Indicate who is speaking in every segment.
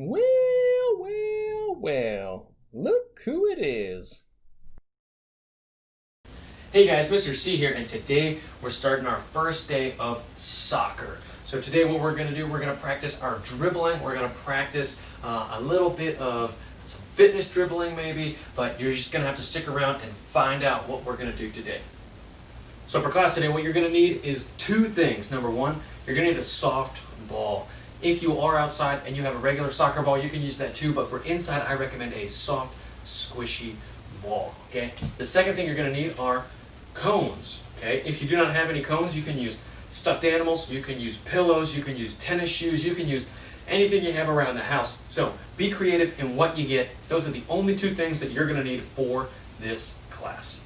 Speaker 1: Well, well, well. Look who it is.
Speaker 2: Hey guys, Mr. C here, and today we're starting our first day of soccer. So today what we're going to do, we're going to practice our dribbling. We're going to practice a little bit of some fitness dribbling maybe, but you're just going to have to stick around and find out what we're going to do today. So for class today, what you're going to need is two things. Number one, you're going to need a soft ball. If you are outside and you have a regular soccer ball, you can use that too, but for inside, I recommend a soft, squishy ball, okay? The second thing you're going to need are cones, okay? If you do not have any cones, you can use stuffed animals, you can use pillows, you can use tennis shoes, you can use anything you have around the house. So be creative in what you get. Those are the only two things that you're going to need for this class.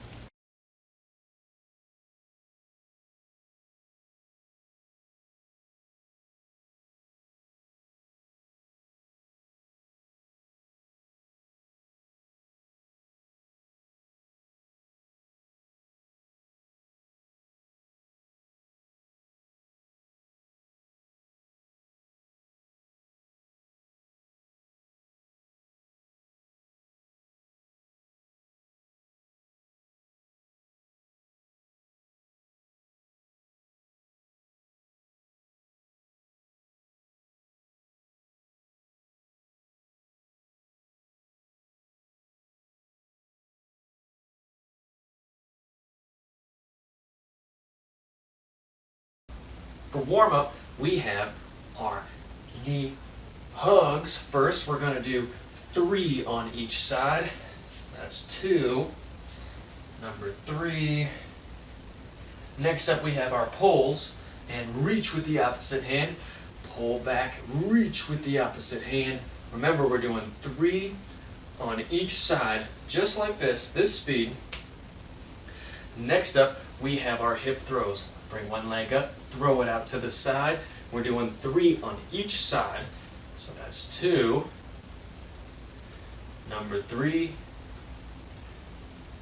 Speaker 2: For warm-up, we have our knee hugs. First, we're going to do 3 on each side. That's 2. Number 3. Next up, we have our pulls. And reach with the opposite hand. Pull back, reach with the opposite hand. Remember, we're doing 3 on each side, just like this speed. Next up, we have our hip throws. Bring one leg up, throw it out to the side. We're doing 3 on each side. So that's 2. Number 3.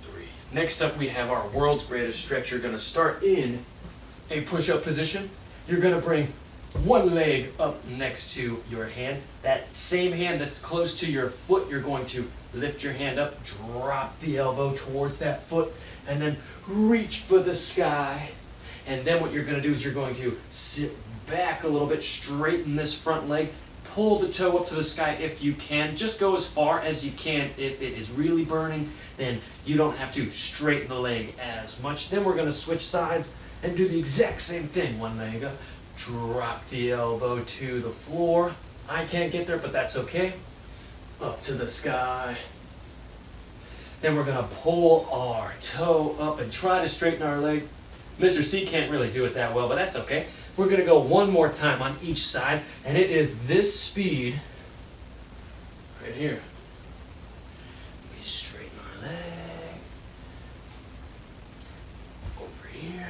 Speaker 2: 3. Next up, we have our world's greatest stretch. You're going to start in a push-up position. You're going to bring one leg up next to your hand. That same hand that's close to your foot, you're going to lift your hand up, drop the elbow towards that foot, and then reach for the sky. And then what you're going to do is you're going to sit back a little bit, straighten this front leg, pull the toe up to the sky if you can. Just go as far as you can. If it is really burning, then you don't have to straighten the leg as much. Then we're going to switch sides and do the exact same thing. One leg up, drop the elbow to the floor. I can't get there, but that's okay. Up to the sky. Then we're going to pull our toe up and try to straighten our leg. Mr. C can't really do it that well, but that's okay. We're going to go one more time on each side, and it is this speed right here. We straighten our leg. Over here.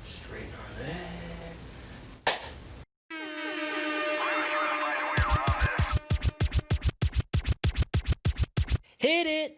Speaker 2: Straighten our leg.
Speaker 1: Hit it!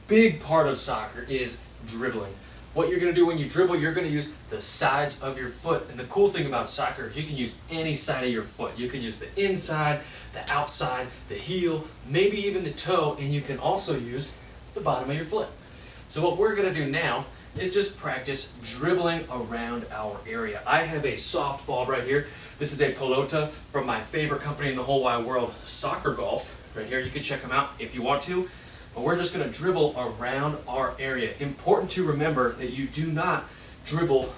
Speaker 2: big part of soccer is dribbling. What you're going to do when you dribble, you're going to use the sides of your foot. And the cool thing about soccer is you can use any side of your foot. You can use the inside, the outside, the heel, maybe even the toe, and you can also use the bottom of your foot. So what we're going to do now is just practice dribbling around our area. I have a soft ball right here. This is a pelota from my favorite company in the whole wide world, Soccer Golf. Right here, you can check them out if you want to. But we're just going to dribble around our area. Important to remember that you do not dribble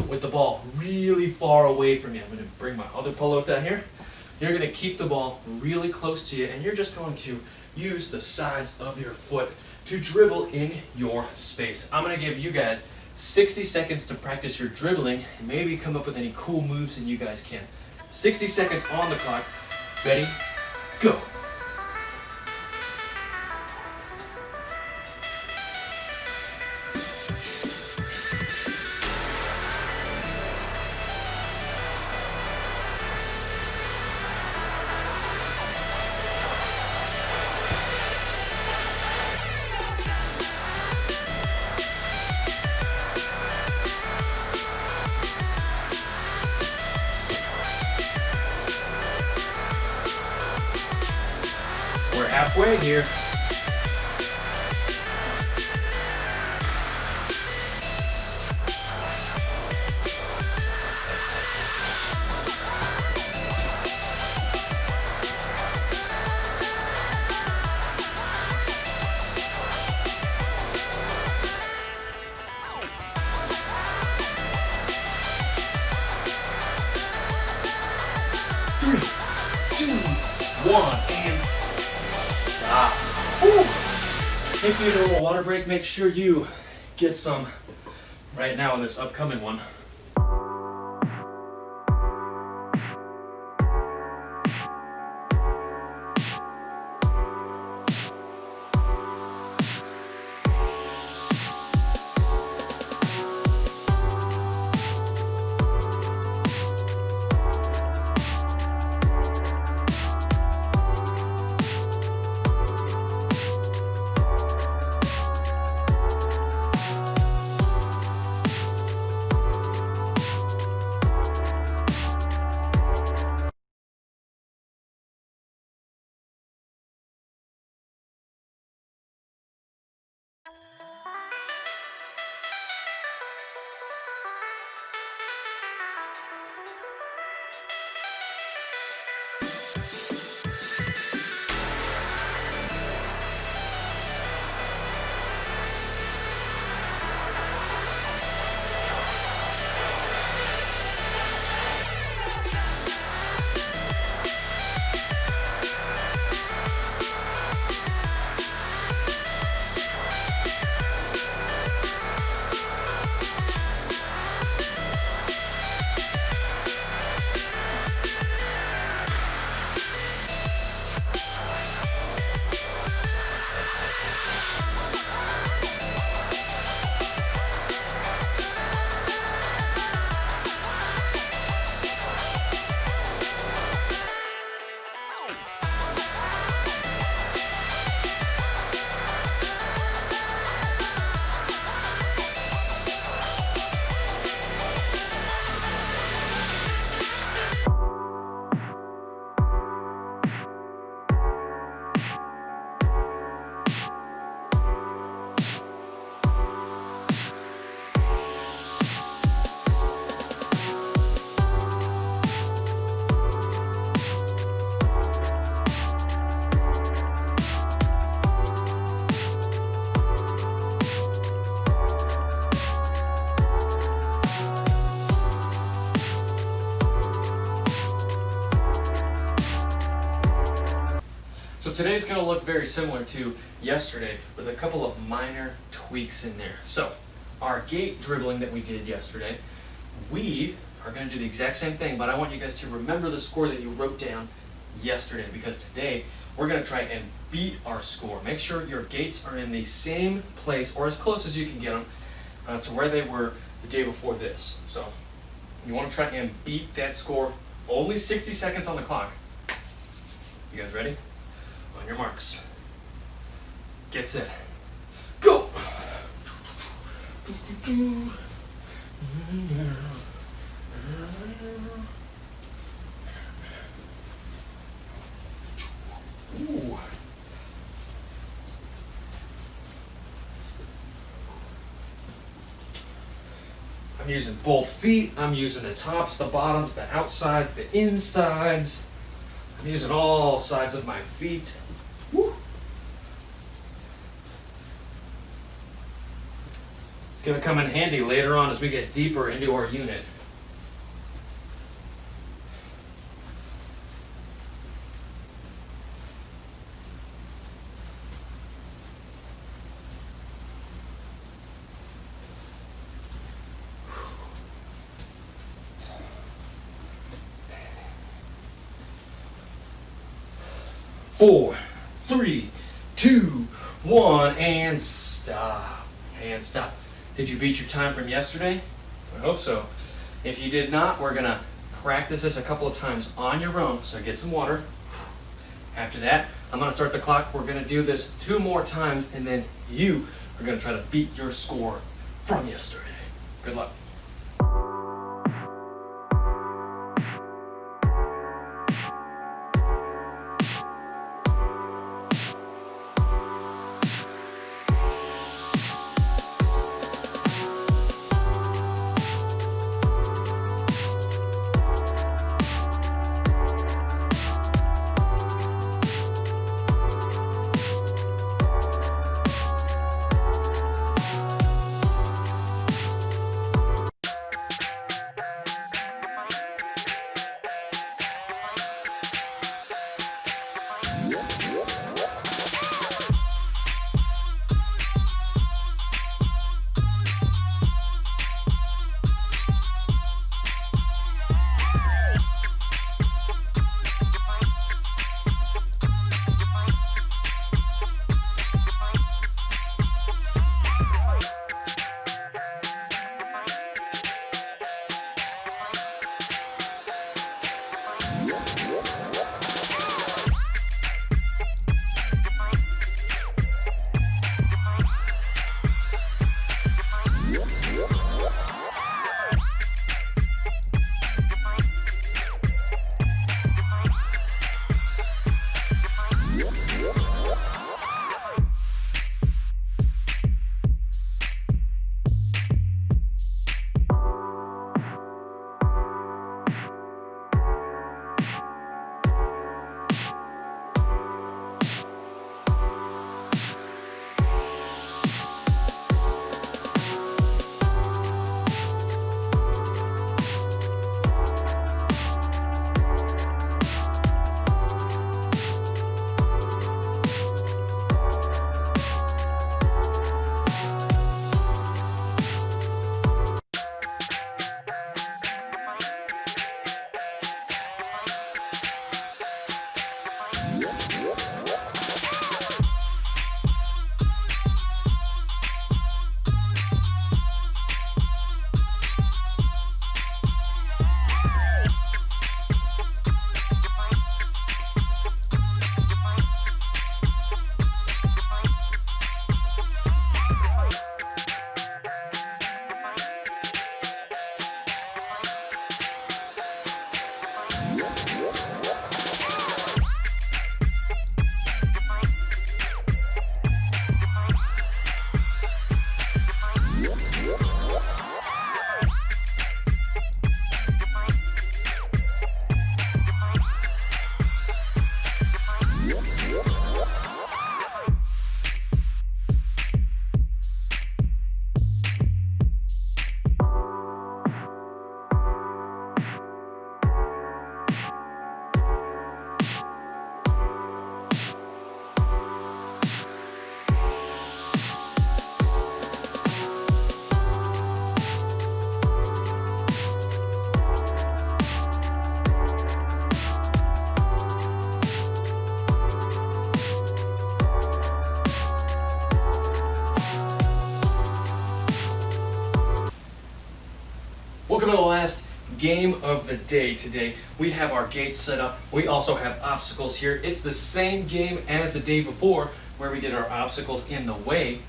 Speaker 2: with the ball really far away from you. I'm going to bring my other pelota here. You're going to keep the ball really close to you, and you're just going to use the sides of your foot to dribble in your space. I'm going to give you guys 60 seconds to practice your dribbling and maybe come up with any cool moves that you guys can. 60 seconds on the clock. Ready? Go. We're halfway here. Three, two, one, and stop. Woo. If you need a water break, make sure you get some right now in this upcoming one. So today's going to look very similar to yesterday with a couple of minor tweaks in there. So our gate dribbling that we did yesterday, we are going to do the exact same thing, but I want you guys to remember the score that you wrote down yesterday, because today we're going to try and beat our score. Make sure your gates are in the same place or as close as you can get them to where they were the day before this. So you want to try and beat that score. Only 60 seconds on the clock. You guys ready? On your marks. Get set. Ooh. I'm using both feet. I'm using the tops, the bottoms, the outsides, the insides. I'm using all sides of my feet. Woo. It's going to come in handy later on as we get deeper into our unit. Four, three, two, one, and stop. And stop. Did you beat your time from yesterday? I hope so. If you did not, we're gonna practice this a couple of times on your own. So get some water. After that, I'm gonna start the clock. We're gonna do this 2 more times, and then you are gonna try to beat your score from yesterday. Good luck. Welcome to the last game of the day today. We have our gates set up. We also have obstacles here. It's the same game as the day before where we did our obstacles in the way.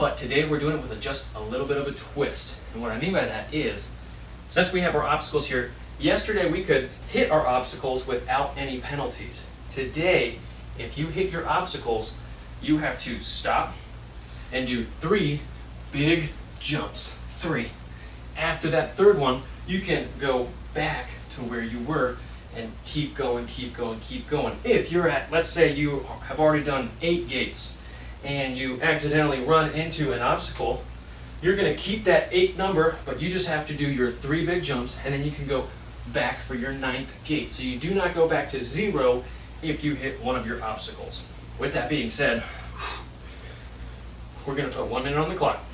Speaker 2: But today we're doing it with just a little bit of a twist. And what I mean by that is, since we have our obstacles here, yesterday we could hit our obstacles without any penalties. Today, if you hit your obstacles, you have to stop and do 3 big jumps. 3. After that third one, you can go back to where you were and keep going, keep going, keep going. If you're at, let's say you have already done 8 gates and you accidentally run into an obstacle, you're going to keep that 8 number, but you just have to do your 3 big jumps, and then you can go back for your 9th gate. So you do not go back to 0 if you hit one of your obstacles. With that being said, we're going to put 1 minute on the clock.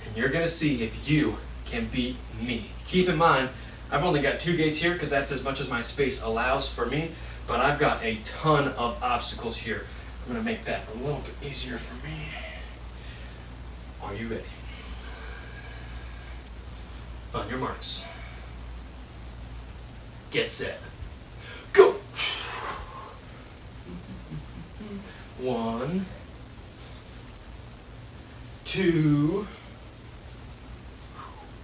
Speaker 2: And you're going to see if you can beat me. Keep in mind, I've only got 2 gates here because that's as much as my space allows for me, but I've got a ton of obstacles here. I'm going to make that a little bit easier for me. Are you ready? On your marks. Get set. Go! 1, 2.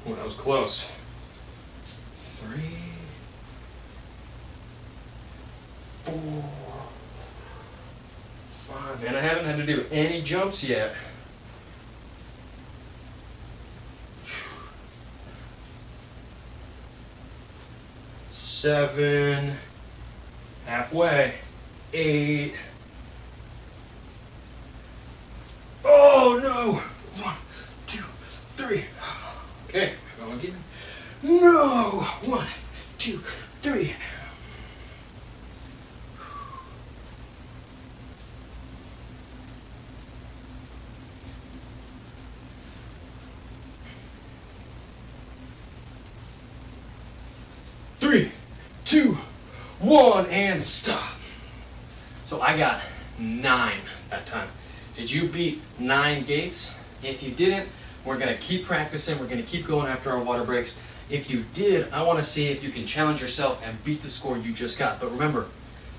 Speaker 2: Oh, that was close. 3, 4, 5. Man, I haven't had to do any jumps yet. 7. Halfway. 8. Oh no! 1, 2, 3. Okay, go again. No! 1, 2, 3. Three, 2, 1, and stop. So I got 9 that time. Did you beat 9 gates? If you didn't, we're going to keep practicing. We're going to keep going after our water breaks. If you did, I want to see if you can challenge yourself and beat the score you just got. But remember,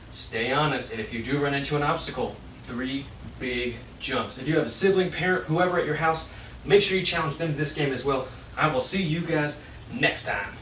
Speaker 2: stay honest, and if you do run into an obstacle, 3 big jumps. If you have a sibling, parent, whoever at your house, make sure you challenge them to this game as well. I will see you guys next time.